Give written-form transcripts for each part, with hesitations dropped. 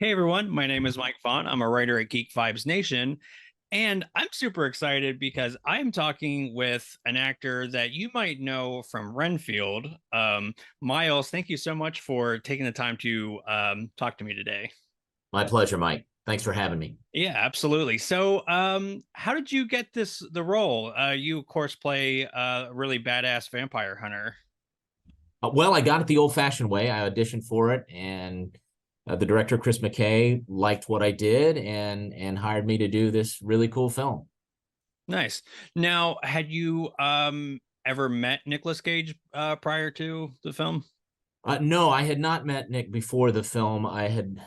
Hey everyone, my name is Mike Vaughn. I'm a writer at Geek Vibes Nation, and I'm super excited because I'm talking with an actor that you might know from Renfield. Miles, thank you so much for taking the time to talk to me today. My pleasure, Mike. Thanks for having me. Yeah, absolutely. So, how did you get the role? You of course play a really badass vampire hunter. Well, I got it the old-fashioned way. I auditioned for it, and the director, Chris McKay, liked what I did and hired me to do this really cool film. Nice. Now, had you ever met Nicolas Cage prior to the film? No, I had not met Nick before the film. I had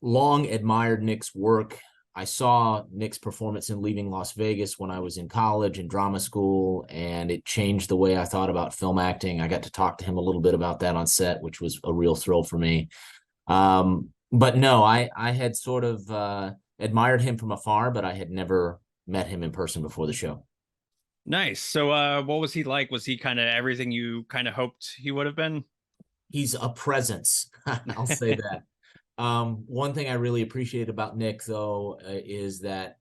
long admired Nick's work. I saw Nick's performance in Leaving Las Vegas when I was in college and drama school, and it changed the way I thought about film acting. I got to talk to him a little bit about that on set, which was a real thrill for me. But no, I had sort of admired him from afar, but I had never met him in person before the show. Nice. So, what was he like? Was he kind of everything you kind of hoped he would have been? He's a presence. I'll say that. One thing I really appreciate about Nick, though, is that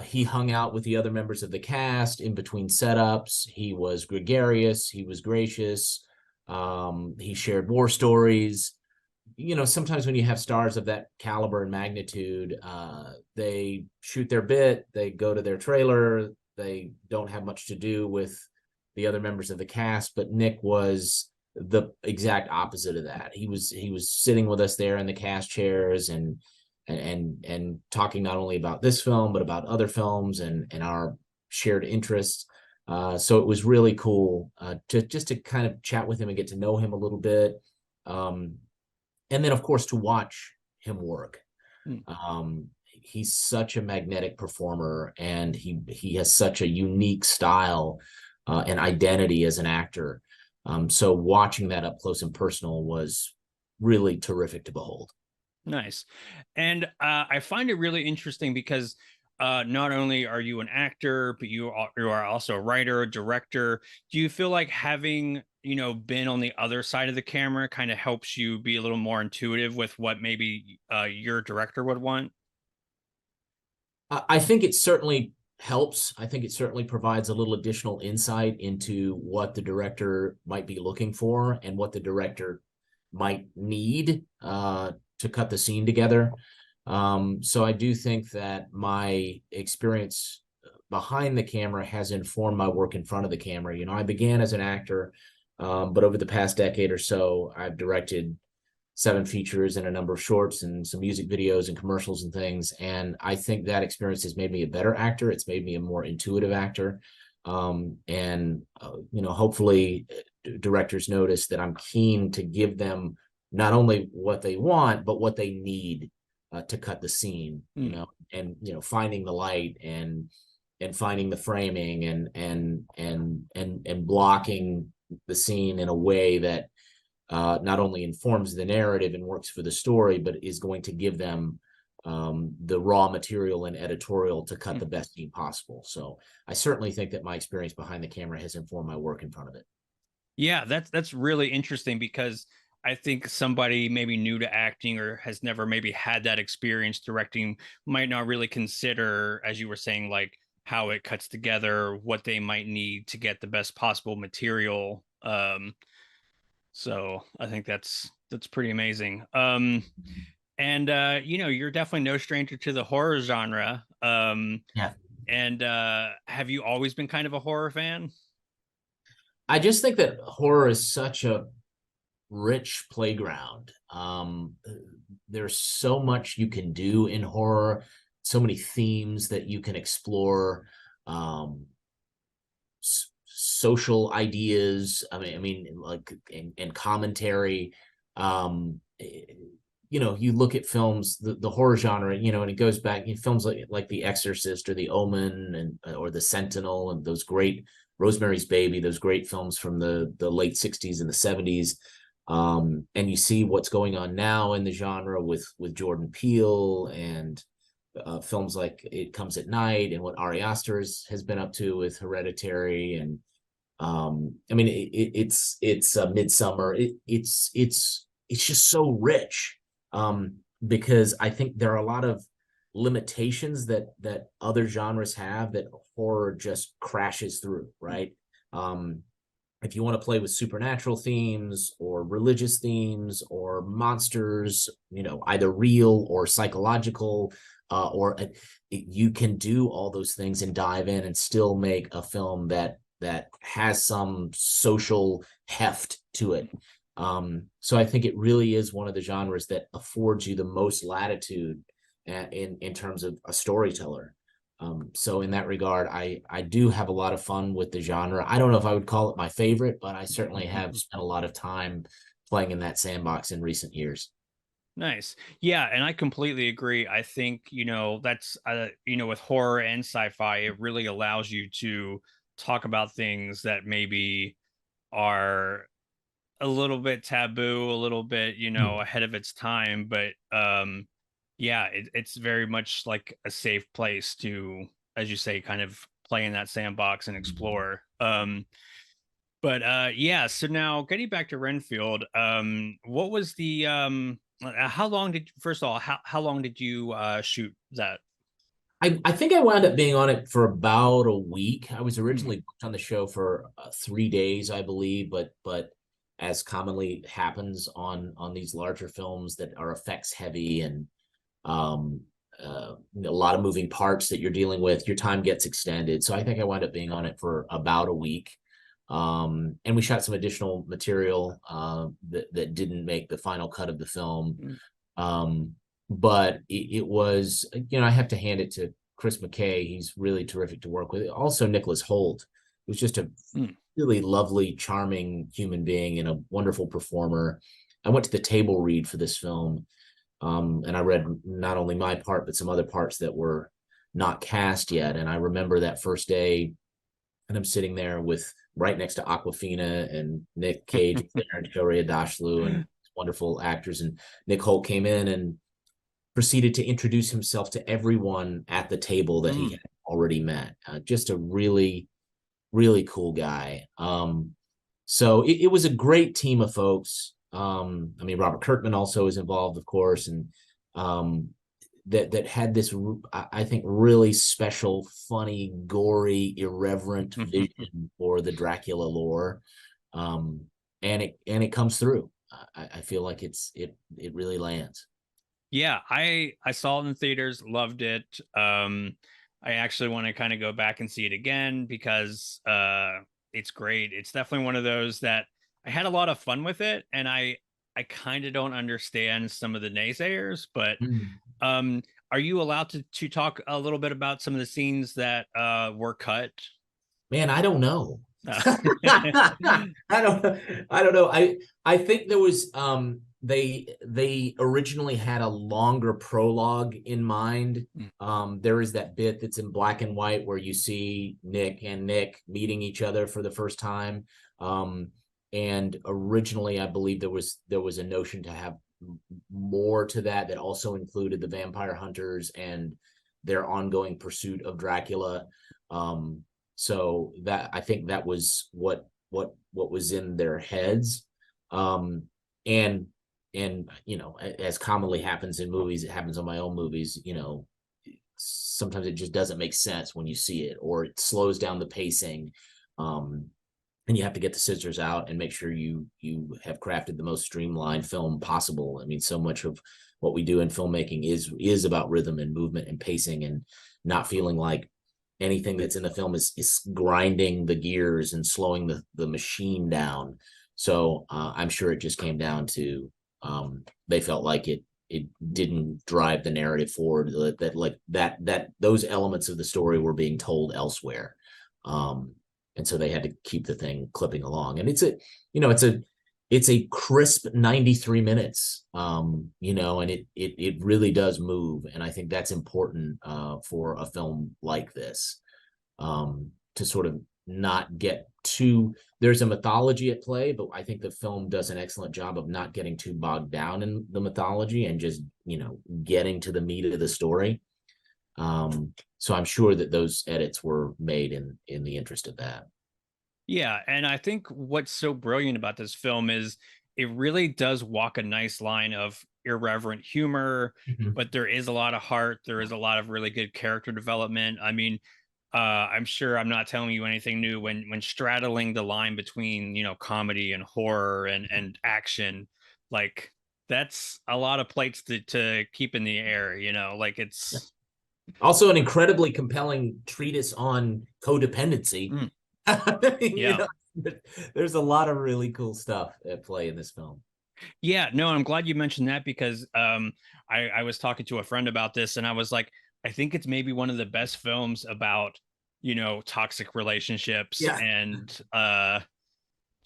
he hung out with the other members of the cast in between setups. He was gregarious. He was gracious. He shared war stories. You know, sometimes when you have stars of that caliber and magnitude, they shoot their bit, they go to their trailer, they don't have much to do with the other members of the cast. But Nick was the exact opposite of that. He was sitting with us there in the cast chairs and talking not only about this film but about other films and our shared interests. So it was really cool to just to kind of chat with him and get to know him a little bit. Um, and then of course to watch him work. Hmm. He's such a magnetic performer, and he has such a unique style and identity as an actor. So watching that up close and personal was really terrific to behold. Nice. And I find it really interesting because not only are you an actor, but you are also a writer, a director. Do you feel like having, been on the other side of the camera kind of helps you be a little more intuitive with what maybe your director would want? I think it certainly helps. I think it certainly provides a little additional insight into what the director might be looking for and what the director might need to cut the scene together. So I do think that my experience behind the camera has informed my work in front of the camera. You know, I began as an actor, but over the past decade or so, I've directed 7 features and a number of shorts and some music videos and commercials and things. And I think that experience has made me a better actor. It's made me a more intuitive actor. Hopefully directors notice that I'm keen to give them not only what they want, but what they need to cut the scene, Hmm. finding the light and finding the framing and blocking the scene in a way that not only informs the narrative and works for the story, but is going to give them the raw material and editorial to cut Hmm. the best scene possible. So I certainly think that my experience behind the camera has informed my work in front of it. Yeah, that's really interesting because I think somebody maybe new to acting or has never maybe had that experience directing might not really consider, as you were saying, like how it cuts together, what they might need to get the best possible material. So I think that's pretty amazing. And you're definitely no stranger to the horror genre. Yeah. And have you always been kind of a horror fan? I just think that horror is such a rich playground. There's so much you can do in horror, so many themes that you can explore, um, social ideas. Like and commentary. Um, you look at films, the horror genre, and it goes back in films like The Exorcist or The Omen and or The Sentinel and those great Rosemary's Baby, those great films from the late 60s and the 70s. And you see what's going on now in the genre with Jordan Peele and films like It Comes at Night and what Ari Aster has been up to with Hereditary and it's Midsummer. It's just so rich. because I think there are a lot of limitations that other genres have that horror just crashes through, right? Um, if you want to play with supernatural themes or religious themes or monsters, either real or psychological, you can do all those things and dive in and still make a film that has some social heft to it. So I think it really is one of the genres that affords you the most latitude in terms of a storyteller. So in that regard, I do have a lot of fun with the genre. I don't know if I would call it my favorite, but I certainly have spent a lot of time playing in that sandbox in recent years. Nice. Yeah, and I completely agree. I think, that's with horror and sci-fi, it really allows you to talk about things that maybe are a little bit taboo, a little bit, Hmm. ahead of its time, but yeah, it's very much like a safe place to, as you say, kind of play in that sandbox and explore. But yeah, so now getting back to Renfield, what was the how long did, first of all, how long did you shoot that? I think I wound up being on it for about a week. I was Hmm. originally booked on the show for 3 days, I believe, but as commonly happens on these larger films that are effects heavy and um, a lot of moving parts that you're dealing with, your time gets extended. So I think I wound up being on it for about a week. And we shot some additional material that didn't make the final cut of the film. Mm. Um, but it was, I have to hand it to Chris McKay. He's really terrific to work with. Also, Nicholas Hoult, who's just a Mm. really lovely, charming human being and a wonderful performer. I went to the table read for this film, and I read not only my part, but some other parts that were not cast yet. And I remember that first day, and I'm sitting there with right next to Aquafina and Nick Cage there and Shoria Dashlu and wonderful actors. And Nick Holt came in and proceeded to introduce himself to everyone at the table that he Mm. had already met. Just a really, really cool guy. So it was a great team of folks. I mean, Robert Kirkman also is involved, of course, and um, that had this, I think, really special, funny, gory, irreverent vision for the Dracula lore, um, and it comes through. I feel like it really lands. Yeah, I saw it in theaters, loved it. I actually want to kind of go back and see it again because it's great. It's definitely one of those that I had a lot of fun with it, and I kind of don't understand some of the naysayers, but Mm. um are you allowed to talk a little bit about some of the scenes that were cut? Man, I don't know. Uh, I don't I don't know. I think there was they originally had a longer prologue in mind. There is that bit that's in black and white where you see Nick and Nick meeting each other for the first time. Um and originally I believe there was a notion to have more to that also included the vampire hunters and their ongoing pursuit of Dracula. So that I think that was what was in their heads. Um, and as commonly happens in movies, it happens on my own movies. Sometimes it just doesn't make sense when you see it, or it slows down the pacing. Um, and you have to get the scissors out and make sure you have crafted the most streamlined film possible. I mean, so much of what we do in filmmaking is about rhythm and movement and pacing and not feeling like anything that's in the film is grinding the gears and slowing the machine down. So I'm sure it just came down to they felt like it didn't drive the narrative forward, that those elements of the story were being told elsewhere. And so they had to keep the thing clipping along. And it's a crisp 93 minutes, and it really does move. And I think that's important for a film like this, to sort of not get too, there's a mythology at play, but I think the film does an excellent job of not getting too bogged down in the mythology and just, getting to the meat of the story. So I'm sure that those edits were made in the interest of that. Yeah, and I think what's so brilliant about this film is it really does walk a nice line of irreverent humor, Mhm. but there is a lot of heart. There is a lot of really good character development. I mean, I'm sure I'm not telling you anything new when straddling the line between, comedy and horror and action, like that's a lot of plates to keep in the air, like it's Also, an incredibly compelling treatise on codependency. mm, You yeah. know, there's a lot of really cool stuff at play in this film. Yeah, no, I'm glad you mentioned that because I was talking to a friend about this and I was like, I think it's maybe one of the best films about, toxic relationships Yeah. and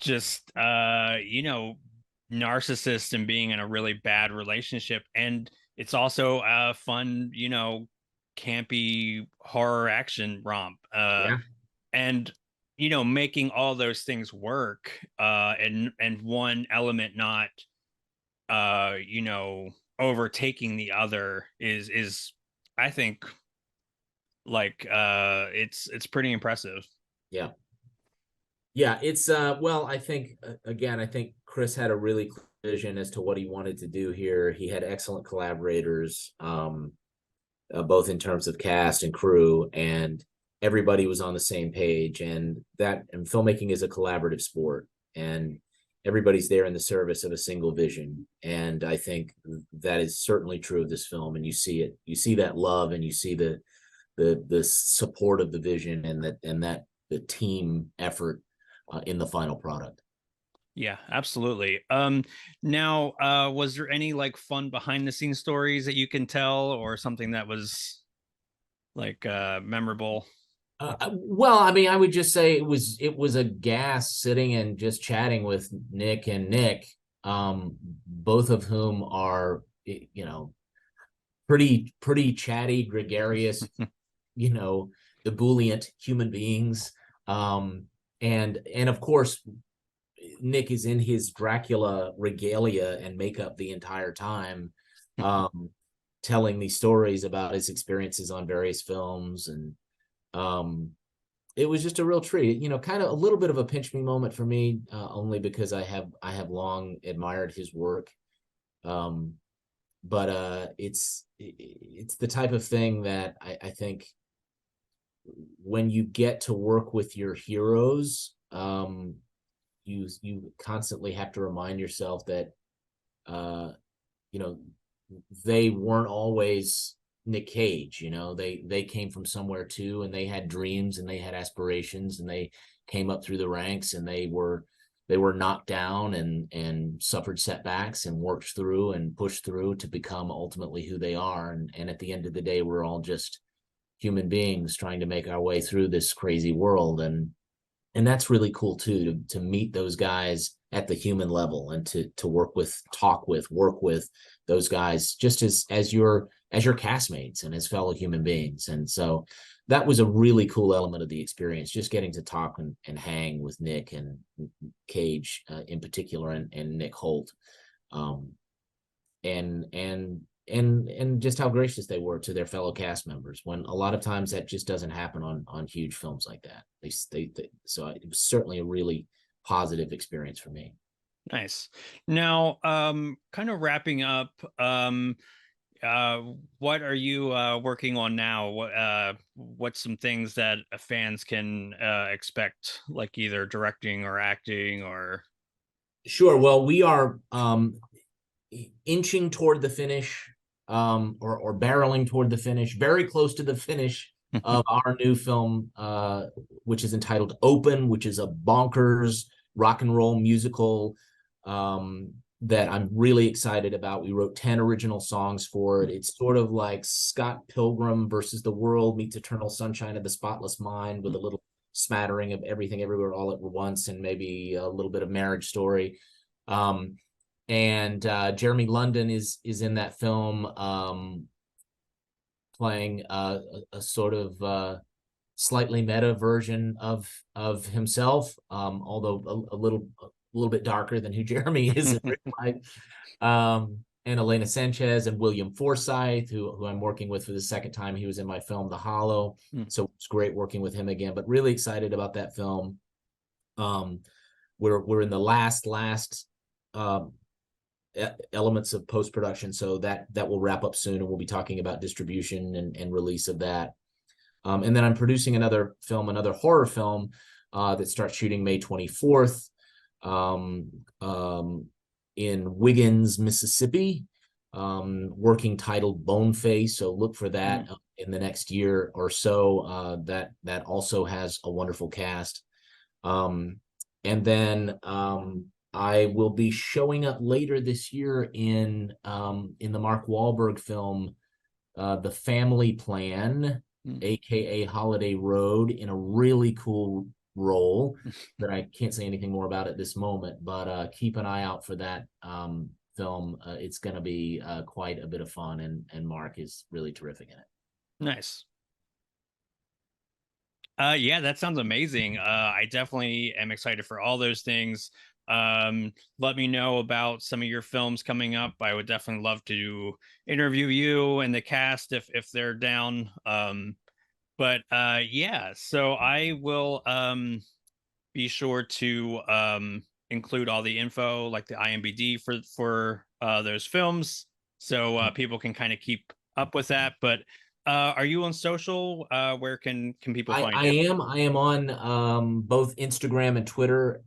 just narcissist and being in a really bad relationship. And it's also a fun, campy horror action romp. Yeah. And making all those things work and one element not overtaking the other is I think like it's pretty impressive. Yeah. Yeah, it's well, I think again, I think Chris had a really clear vision as to what he wanted to do here. He had excellent collaborators, both in terms of cast and crew, and everybody was on the same page. And filmmaking is a collaborative sport, and everybody's there in the service of a single vision. And I think that is certainly true of this film. And you see it, you see that love, and you see the support of the vision, and that the team effort in the final product. Yeah, absolutely. Now, was there any like fun behind the scenes stories that you can tell or something that was like memorable? Well, I mean, I would just say it was a gas sitting and just chatting with Nick and Nick, both of whom are pretty chatty, gregarious, you know, ebullient human beings. Um, and of course, Nick is in his Dracula regalia and makeup the entire time, um, telling these stories about his experiences on various films. And um, it was just a real treat. Kind of a little bit of a pinch me moment for me, only because I have long admired his work. Um, but it's the type of thing that I think when you get to work with your heroes, you constantly have to remind yourself that uh, you know they weren't always Nick Cage. They came from somewhere too, and they had dreams and they had aspirations, and they came up through the ranks, and they were knocked down and suffered setbacks and worked through and pushed through to become ultimately who they are. And at the end of the day, we're all just human beings trying to make our way through this crazy world. And that's really cool too, to meet those guys at the human level, and to work with, work with those guys just as your castmates and as fellow human beings. And so that was a really cool element of the experience, just getting to talk and hang with Nick and Cage, in particular, and Nick Holt, um, and just how gracious they were to their fellow cast members, when a lot of times that just doesn't happen on huge films like that. So it was certainly a really positive experience for me. Nice. Now, kind of wrapping up, uh, what are you working on now? What's some things that fans can expect, like either directing or acting or Sure. Well, we are inching toward the finish, or barreling toward the finish, very close to the finish of our new film, which is entitled Open, which is a bonkers rock and roll musical, that I'm really excited about. We wrote 10 original songs for it. It's sort of like Scott Pilgrim versus the World meets Eternal Sunshine of the Spotless Mind, with a little smattering of Everything Everywhere All at Once, and maybe a little bit of Marriage Story. And Jeremy London is in that film, playing a sort of slightly meta version of himself, although a little bit darker than who Jeremy is in real life. And Elena Sanchez and William Forsythe, who I'm working with for the second time. He was in my film The Hollow, so it's great working with him again. But really excited about that film. We're in the last elements of post-production. So that will wrap up soon, and we'll be talking about distribution and release of that. And then I'm producing another horror film that starts shooting May 24th in Wiggins, Mississippi, working titled Boneface. So look for that in the next year or so. That also has a wonderful cast. And then I will be showing up later this year in the Mark Wahlberg film, The Family Plan, aka Holiday Road, in a really cool role that I can't say anything more about at this moment, but keep an eye out for that film. It's going to be quite a bit of fun, and Mark is really terrific in it. Nice. Yeah, that sounds amazing. I definitely am excited for all those things. Let me know about some of your films coming up. I would definitely love to interview you and the cast if they're down. But yeah, so I will be sure to include all the info, like the IMDb for those films, so people can kind of keep up with that. But are you on social? Where can people find you? I am on both Instagram and Twitter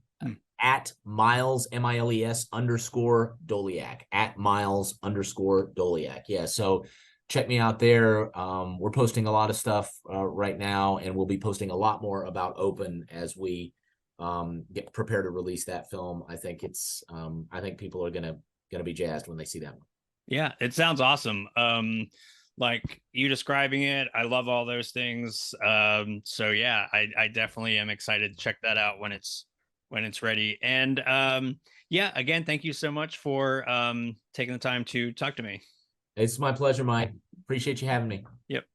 at Miles Miles _ Doleac, at Miles _ Doleac. Yeah, so check me out there. We're posting a lot of stuff right now, and we'll be posting a lot more about Open as we get prepared to release that film. I think people are gonna be jazzed when they see that one. Yeah, it sounds awesome. Like you describing it, I love all those things. So yeah, I definitely am excited to check that out when it's ready. And yeah, again, thank you so much for taking the time to talk to me. It's my pleasure, Mike. Appreciate you having me. Yep.